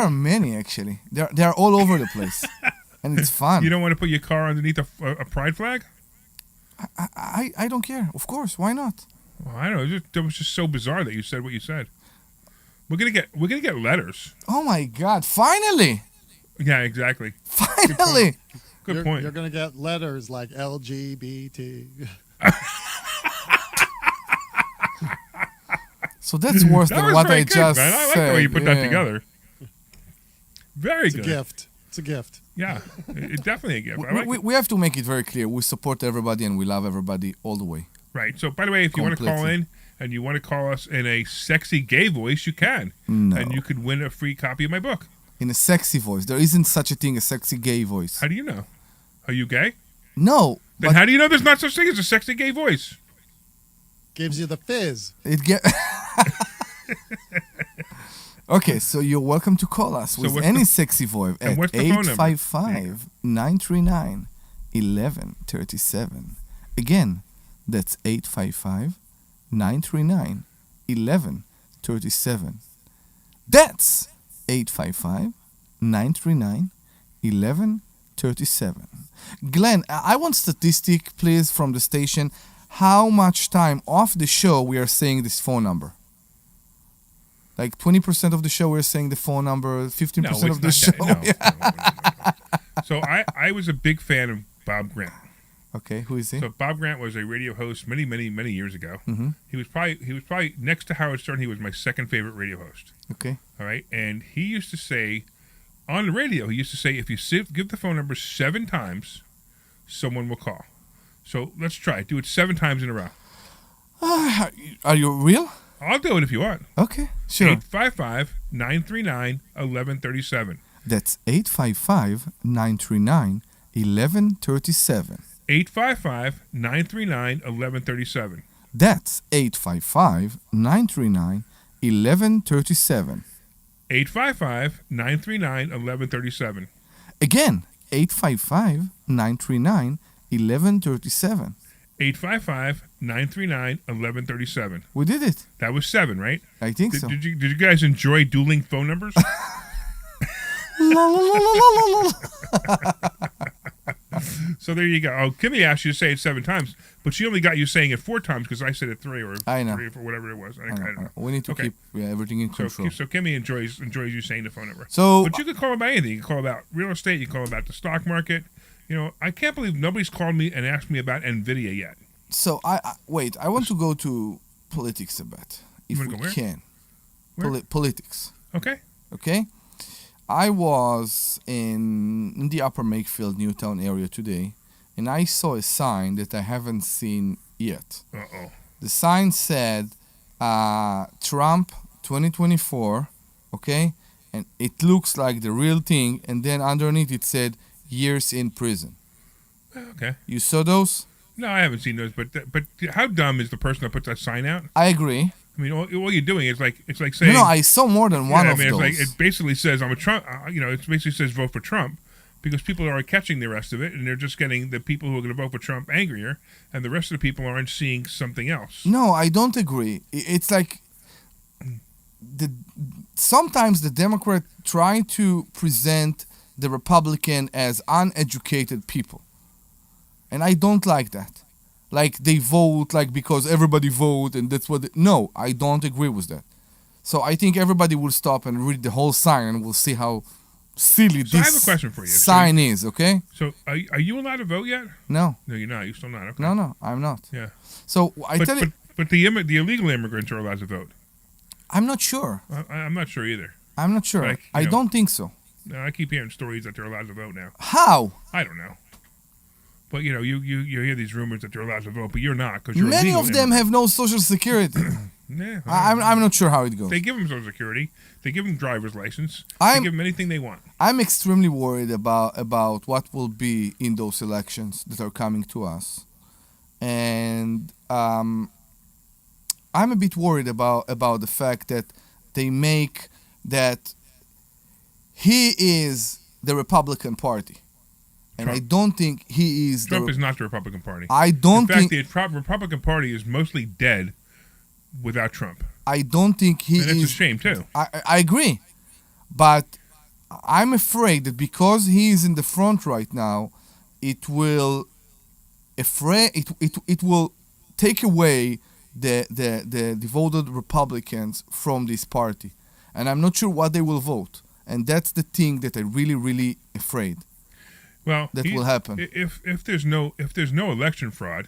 are many actually. They are all over the place, and it's fun. You don't want to put your car underneath a pride flag? I don't care. Of course, why not? Well, I don't know. That was just so bizarre that you said what you said. We're gonna get letters. Oh my God! Finally, Yeah, exactly. finally. Good point. You're going to get letters like LGBT. So that's worse That than was what very I good, just man. I like said. the way you put that Yeah. together. Very It's a good. gift. It's a gift. Yeah, it's definitely a gift. I like it. We have to make it very clear. We support everybody and we love everybody all the way. Right. So, by the way, if you want to call Completely. in and you want to call us in a sexy gay voice, you can. No. And you could win a free copy of my book. In a sexy voice. There isn't such a thing as sexy gay voice. How do you know? Are you gay? No. Then But how do you know there's not such thing as a sexy gay voice? Gives you the fizz. it get. Okay, so you're welcome to call us So with what's any the- sexy voice and at what's the phone number? 855-939-1137. Again, that's 855-939-1137. That's 855-939-1137. Glenn, I want statistic, please, from the station. How much time off the show we are saying this phone number? Like 20% of the show we're saying the phone number, 15% No, it's of the not show. that. No. So I was a big fan of Bob Grant. Okay, who is he? So Bob Grant was a radio host many years ago. Mhm. He was probably next to Howard Stern. He was my second favorite radio host. Okay. All right, and he used to say on the radio, if you give the phone number 7 times, someone will call. So let's try it. Do it 7 times in a row. Are you real? I'll do it if you want. Okay, sure. 855-939-1137. That's 855-939-1137. 855-939-1137. That's 855-939-1137. 855-939-1137. Again, 855-939-1137. 855-939-1137. We did it. That was 7, right? I think so. Did you guys enjoy dueling phone numbers? La, la, la, la, la, la. So there you go. Oh, Kimmy asked you to say it 7 times, but she only got you saying it 4 times because I said it 3 or I know. 3 or whatever it was. I I don't know. know. We need to Okay. keep everything in So, control. so Kimmy enjoys you saying the phone number. So, But you could call about anything. You can call about real estate. You can call about the stock market. You know, I can't believe nobody's called me and asked me about NVIDIA yet. so wait. I want to go to politics a bit, if wanna we go where? can. Where? Politics. Okay. Okay. I was in the Upper Makefield, Newtown area today, and I saw a sign that I haven't seen yet. Uh-oh. The sign said, Trump 2024, okay? And it looks like the real thing, and then underneath it said, years in prison. Okay. You saw those? No, I haven't seen those, but how dumb is the person that puts that sign out? I agree. I mean, all you're doing is it's like saying. No, I saw more than one yeah, I of mean, those. it's like it basically says I'm a Trump. It basically says vote for Trump because people aren't catching the rest of it, and they're just getting the people who are going to vote for Trump angrier, and the rest of the people aren't seeing something else. No, I don't agree. It's like sometimes the Democrat try to present the Republican as uneducated people, and I don't like that. Like they vote like because everybody vote and that's what. No, I don't agree with that. So I think everybody will stop and read the whole sign and we'll see how silly So I this have a question for you. sign is. Okay? So are you allowed to vote yet? No, No, you're not. You're still not. Okay. no, I'm not. Yeah. So I But tell you, but the illegal immigrants are allowed to vote. I'm not sure. I'm not sure either. I'm not sure. Like, I you know- don't think so. No, I keep hearing stories that they're allowed to vote now. How? I don't know. But you hear these rumors that they're allowed to vote, but you're not because you're Many illegal of them immigrant. have no social security. Yeah, I'm not sure how it goes. They give them Social Security. They give them driver's license. I'm- They give them anything they want. I'm extremely worried about what will be in those elections that are coming to us, and I'm a bit worried about the fact that they make that he is the Republican Party, and I Trump. don't think he is. Trump is not the Republican Party. I don't In fact, think. the Republican Party is mostly dead without Trump. I don't think he And that's a is. shame, too. I agree, but I'm afraid that because he is in the front right now, it will it will take away the devoted Republicans from this party, and I'm not sure what they will vote, and that's the thing that I really afraid. Well, That will happen. If there's no election fraud,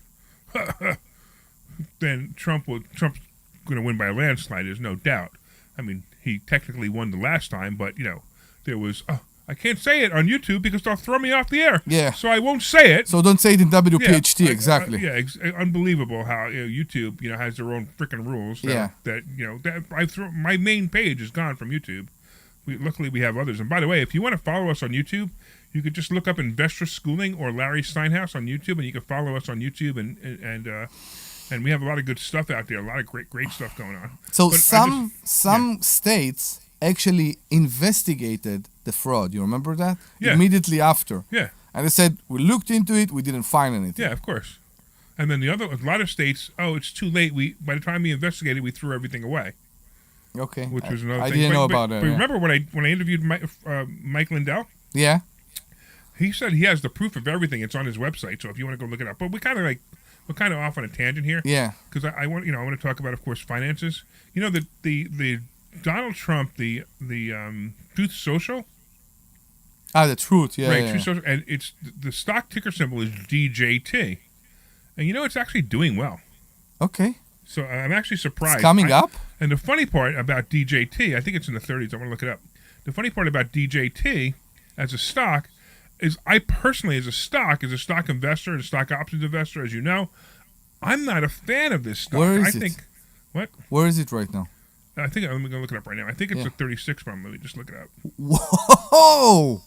then Trump's going to win by a landslide. There's no doubt. I mean, he technically won the last time, but there was. I can't say it on YouTube because they'll throw me off the air. Yeah. So I won't say it. So don't say it in WPHT, exactly. Unbelievable how YouTube, has their own freaking rules. My main page is gone from YouTube. Luckily, we have others. And by the way, if you want to follow us on YouTube, you could just look up Investor Schooling or Larry Steinhouse on YouTube, and you can follow us on YouTube, and we have a lot of good stuff out there, a lot of great stuff going on. So some states actually investigated the fraud. You remember that? Yeah. Immediately after. Yeah. And they said, we looked into it, we didn't find anything. Yeah, of course. And then a lot of states, it's too late. By the time we investigated, we threw everything away. Okay. Which was another thing. I didn't know about that. But remember when I interviewed Mike Lindell? Yeah. He said he has the proof of everything. It's on his website. So if you want to go look it up, but we're kind of off on a tangent here. Yeah. Because I want to talk about, of course, finances. The Donald Trump, the Truth Social. The Truth, yeah. Right, yeah. Truth Social, and it's the stock ticker symbol is DJT, and it's actually doing well. Okay. So I'm actually surprised. It's coming up. And the funny part about DJT, I think it's in the 30s. I want to look it up. The funny part about DJT as a stock is I personally, as a stock investor, a stock options investor, as you know, I'm not a fan of this stock. Where is it? What? Where is it right now? I think I'm going to look it up right now. I think it's a 36 from. Let me just look it up. Whoa!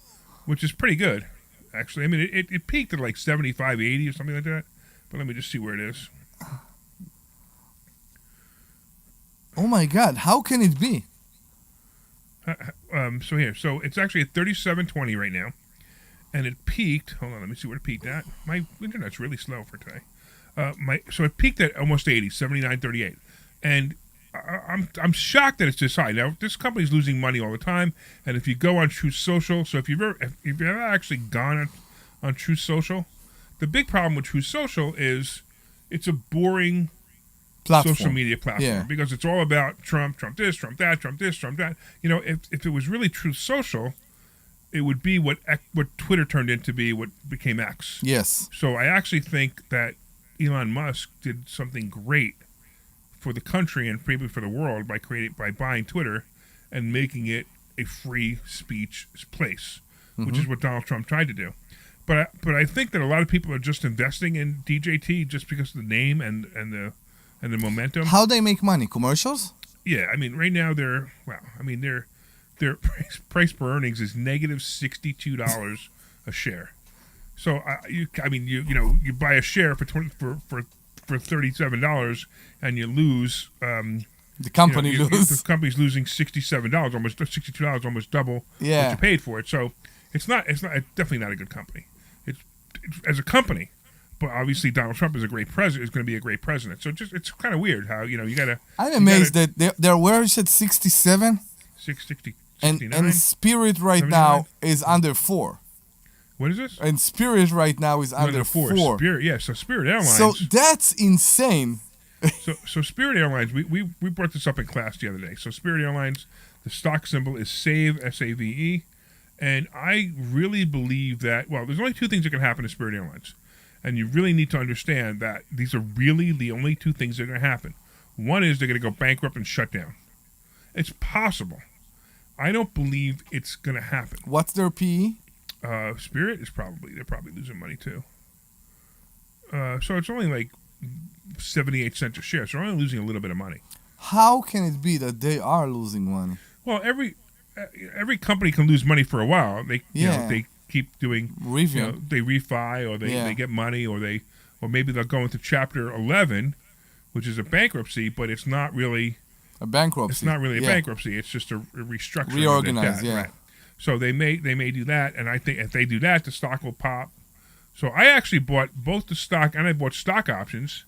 Which is pretty good, actually. I mean, it peaked at like 75, 80 or something like that. But let me just see where it is. Oh my God! How can it be? So it's actually at 37.20 right now, and it peaked. Hold on, let me see where it peaked at. My internet's really slow for today. So it peaked at almost 80, 79.38, and I'm shocked that it's this high. Now this company's losing money all the time, and if you go on Truth Social, so if you've ever actually gone on Truth Social, the big problem with Truth Social is it's a boring social media platform because it's all about Trump this, Trump that, Trump this, Trump that. If it was really Truth Social, it would be what Twitter turned into be, what became X. Yes. So I actually think that Elon Musk did something great for the country and maybe for the world by buying Twitter and making it a free speech place, which is what Donald Trump tried to do. But I think that a lot of people are just investing in DJT just because of the name and the momentum. How they make money? Commercials? Yeah, I mean, right now their price per earnings is negative $62 a share. So you buy a share for $37 and you lose. The company loses. The company's losing $67, almost $62, almost double what you paid for it. So it's definitely not a good company. It's as a company. But obviously, Donald Trump is a great president. Is going to be a great president. So it's kind of weird how you gotta. I'm amazed that they're where is it 67, 660, and Spirit right 79? now is under 4. What is this? And Spirit right now is under 4. Spirit, so Spirit Airlines. So that's insane. so Spirit Airlines, we brought this up in class the other day. So Spirit Airlines, the stock symbol is SAVE, SAVE, and I really believe that. Well, there's only two things that can happen to Spirit Airlines. And you really need to understand that these are really the only two things that are going to happen. One is they're going to go bankrupt and shut down. It's possible. I don't believe it's going to happen. What's their PE? Spirit is they're probably losing money too. So it's only like 78 cents a share. So they're only losing a little bit of money. How can it be that they are losing money? Well, every company can lose money for a while. They keep doing review. They refi or they get money or maybe they'll go into Chapter 11, which is a bankruptcy, but it's not really a bankruptcy. It's not really a bankruptcy. It's just a restructuring. Reorganize, Right. So they may do that, and I think if they do that, the stock will pop. So I actually bought both the stock and I bought stock options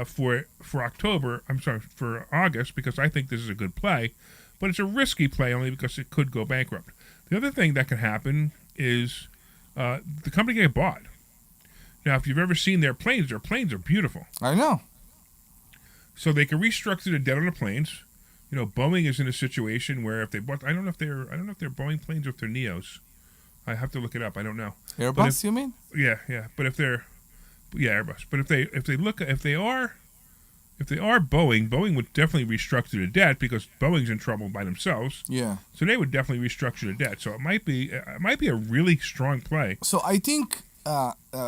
for October. I'm sorry, for August, because I think this is a good play, but it's a risky play only because it could go bankrupt. The other thing that can happen is the company get bought. Now, if you've ever seen their planes are beautiful. I know. So they can restructure the debt on the planes. Boeing is in a situation where if they bought, I don't know if they're Boeing planes or if they're Neos. I have to look it up. I don't know. Airbus, you mean? Yeah. But if they're, Airbus. But if they are If they are Boeing would definitely restructure the debt because Boeing's in trouble by themselves. Yeah. So they would definitely restructure the debt. So it might be a really strong play. So I think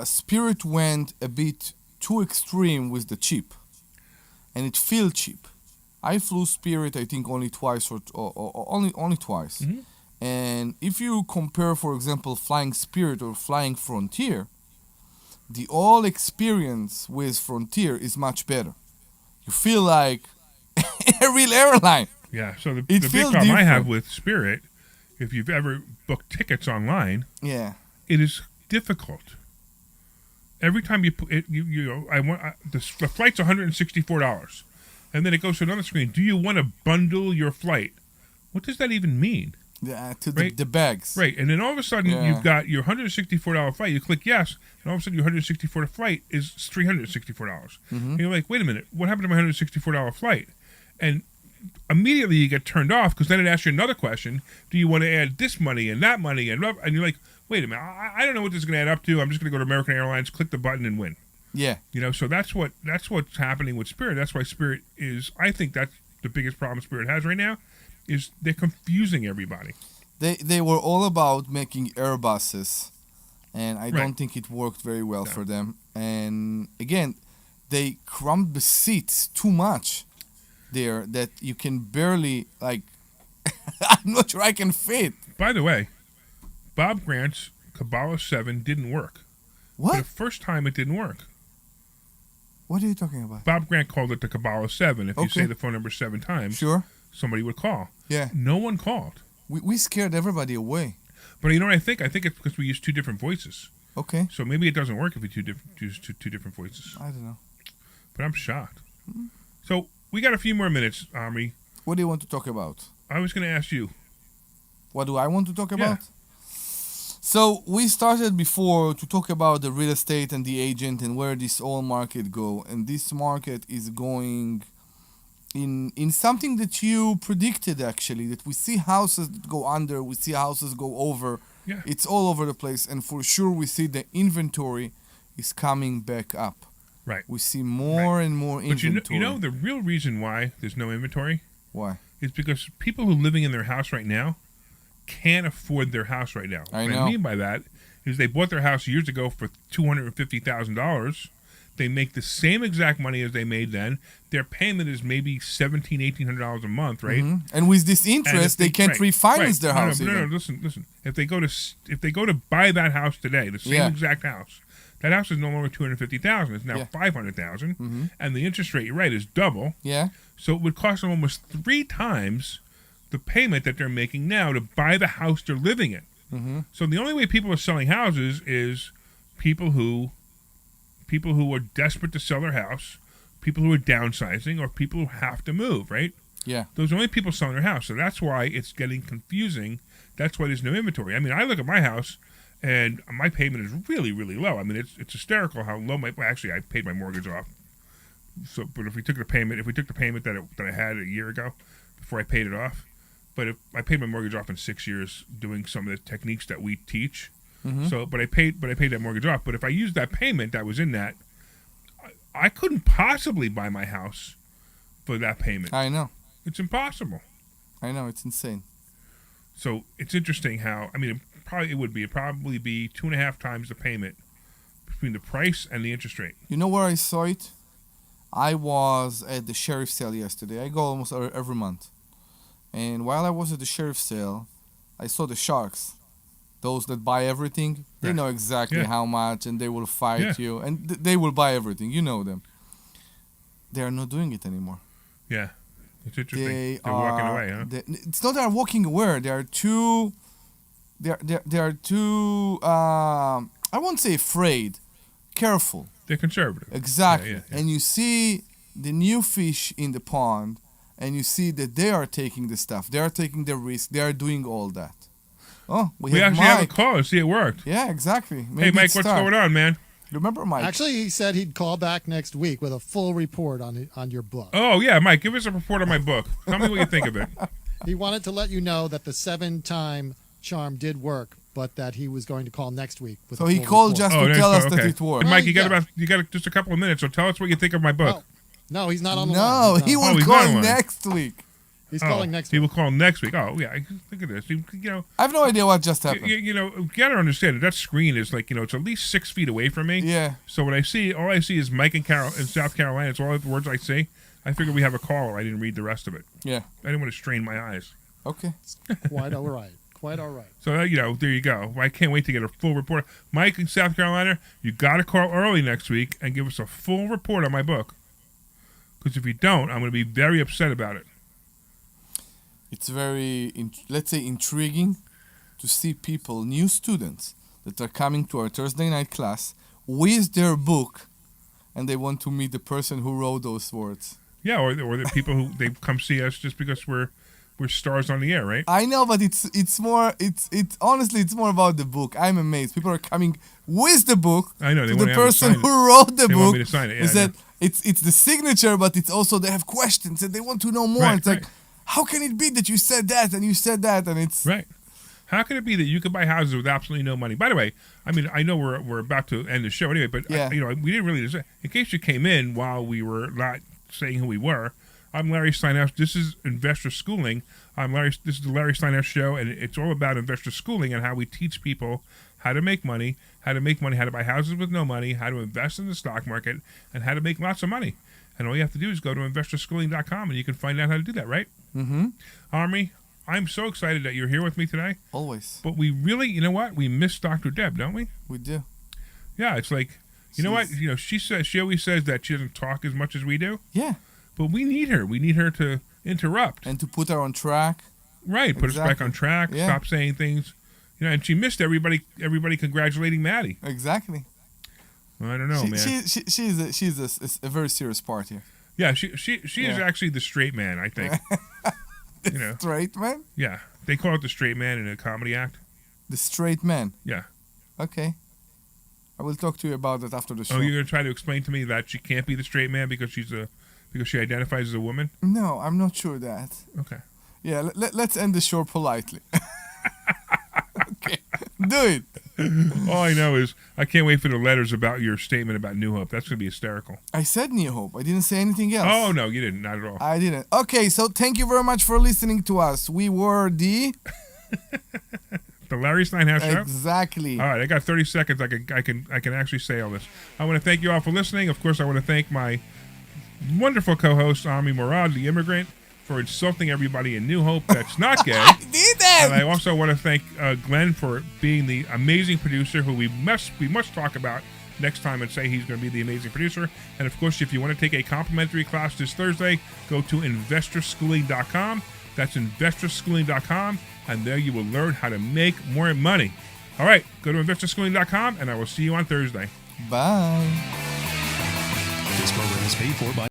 Spirit went a bit too extreme with the cheap, and it feels cheap. I flew Spirit, I think, only twice or only twice. Mhm. And if you compare, for example, flying Spirit or flying Frontier, the whole experience with Frontier is much better. You feel like a real airline. Yeah. So the It big feels problem I have different. with Spirit, if you've ever booked tickets online, Yeah. it is difficult. Every time you put it, the flight's $164, and then it goes to another screen. Do you want to bundle your flight? What does that even mean? To Right. the bags. Right, and then all of a sudden Yeah. you've got your $164 flight. You click yes, and all of a sudden your $164 flight is $364. And you're like, wait a minute, what happened to my $164 flight? And immediately you get turned off because then it asks you another question: do you want to add this money and that money and you're like, wait a minute, I don't know what this is going to add up to. I'm just going to go to American Airlines, click the button, and win. Yeah. So that's what's happening with Spirit. That's why Spirit is. I think that's the biggest problem Spirit has right now, is they're confusing everybody. They were all about making Airbuses, and I Right. don't think it worked very well for them. And again, they crumbed the seats too much there that you can barely, like, I'm not sure I can fit. By the way, Bob Grant's Kabbalah 7 didn't work. For What? the first time, it didn't work. What are you talking about? Bob Grant called it the Kabbalah 7. If you Okay. say the phone number 7 times, Sure. somebody would call. Yeah. No one called. We scared everybody away. But you know what I think? I think it's because we use two different voices. Okay. So maybe it doesn't work if we use two different voices. I don't know. But I'm shocked. So we got a few more minutes, Omri. What do you want to talk about? I was going to ask you. What do I want to talk Yeah. about? So we started before to talk about the real estate and the agent and where this whole market go. And this market is going in something that you predicted, actually, that we see houses that go under, we see houses go over. Yeah. It's all over the place. And for sure we see the inventory is coming back up. Right. We see more and more But inventory. you know the real reason why there's no inventory Why? is because people who are living in their house right now can't afford their house right now. I What know. I mean by that is they bought their house years ago for $250,000. They make the same exact money as they made then. Their payment is maybe $1,700, $1,800 a month, right? Mhm. And with this And interest, if they can't right, refinance right. their house. No, even. listen. If they go to buy that house today, the same Yeah. exact house, that house is no longer $250,000. It's now Yeah. $500,000, Mhm. and the interest rate, you're right, is double. Yeah. So it would cost them almost 3 times the payment that they're making now to buy the house they're living in. Mhm. So the only way people are selling houses is people who are desperate to sell their house, people who are downsizing, or people who have to move, right? Yeah. Those are the only people selling their house. So that's why it's getting confusing. That's why there's no inventory. I mean, I look at my house, and my payment is really, really low. I mean, it's hysterical how low my. Well, actually, I paid my mortgage off. So, but if we took the payment that I had a year ago, before I paid it off, but if I paid my mortgage off in 6 years doing some of the techniques that we teach. Mhm. So, but I paid that mortgage off. But if I used that payment that was in that, I couldn't possibly buy my house for that payment. I know. It's impossible. I know. It's insane. So it's interesting how, I mean, it'd probably be 2.5 times the payment between the price and the interest rate. You know where I saw it? I was at the sheriff's sale yesterday. I go almost every month. And while I was at the sheriff's sale, I saw the sharks. Those that buy everything, they Yeah. know exactly Yeah. how much, and they will fight Yeah. you, and they will buy everything. You know them. They are not doing it anymore. Yeah. It's interesting. They They're are walking away, huh? It's not they're walking away. They are too. They are too. I won't say afraid. Careful. They're conservative. Exactly. Yeah, yeah. And you see the new fish in the pond, and you see that they are taking the stuff. They are taking the risk. They are doing all that. Oh, We have actually have a Mike. call. See, it worked. Yeah, exactly. Hey, Maybe Mike, it's what's time. going on, man? Remember, Mike? Actually, he said he'd call back next week with a full report on your book. Oh, yeah, Mike, give us a report on my book. Tell me what you think of it. He wanted to let you know that the 7-time charm did work, but that he was going to call next week. With So a he full called report. just to that's tell us okay. that it worked. Hey, Mike, you Yeah. got just a couple of minutes, so tell us what you think of my book. Well, No, he's not on the line. No, He's not. he will he's call not on the line. next week. He's calling next He week. will call next week. Oh, yeah. Look at this. You know, I have no idea what just happened. you gotta understand that screen is like, it's at least 6 feet away from me. Yeah. So when all I see is Mike and Carol in South Carolina. It's all the words I see. I figured we have a caller. I didn't read the rest of it. Yeah. I didn't want to strain my eyes. Okay. Quite all right. Quite all right. So, there you go. I can't wait to get a full report. Mike in South Carolina, you got to call early next week and give us a full report on my book. Because if you don't, I'm going to be very upset about it. It's very, let's say, intriguing to see people, new students, that are coming to our Thursday night class with their book, and they want to meet the person who wrote those words. Yeah, or the people who they come see us just because we're stars on the air, right? I know, but it's honestly it's more about the book. I'm amazed. People are coming with the book. I know, they to want the to have me person sign it. who wrote the They book. want me to sign it, yeah, who I said know. it's the signature, but it's also they have questions and they want to know more. Right, it's like, right. how can it be that you said that and you said that and it's Right. How can it be that you can buy houses with absolutely no money? By the way, I mean, I know we're about to end the show anyway, but Yeah. we didn't really say. In case you came in while we were not saying who we were, I'm Larry Steinhouse. This is Investor Schooling. This is the Larry Steinhouse Show, and it's all about investor schooling and how we teach people how to make money, how to buy houses with no money, how to invest in the stock market, and how to make lots of money. And all you have to do is go to investorschooling.com, and you can find out how to do that, right? Mm-hmm. Omri, I'm so excited that you're here with me today. Always. But we really, you know what? We miss Dr. Deb, don't we? We do. Yeah, it's like, you know what? She always says that she doesn't talk as much as we do. Yeah. But we need her. We need her to interrupt. And to put her on track. Right, put us back Exactly. on track. Yeah. Stop saying things. And she missed everybody congratulating Maddie. Exactly. Well, I don't know, man. She's a very serious part here. Yeah, she is Yeah. actually the straight man, I think. Straight man? Yeah, they call it the straight man in a comedy act. The straight man. Yeah. Okay. I will talk to you about that after the show. Oh, you're gonna try to explain to me that she can't be the straight man because she identifies as a woman? No, I'm not sure that. Okay. Yeah, let's end the show politely. Okay, do it. All I know is I can't wait for the letters about your statement about New Hope. That's going to be hysterical. I said New Hope. I didn't say anything else. Oh, no, you didn't. Not at all. I didn't. Okay, so thank you very much for listening to us. We were the Larry Steinhouse Show? Exactly. All right, I got 30 seconds. I can actually say all this. I want to thank you all for listening. Of course, I want to thank my wonderful co-host, Omri Morad, the immigrant, for insulting everybody in New Hope that's not gay. I did that. And I also want to thank Glenn for being the amazing producer who we must talk about next time and say he's going to be the amazing producer. And of course, if you want to take a complimentary class this Thursday, go to investorschooling.com. That's investorschooling.com, and there you will learn how to make more money. All right, go to investorschooling.com, and I will see you on Thursday. Bye. This program is paid for by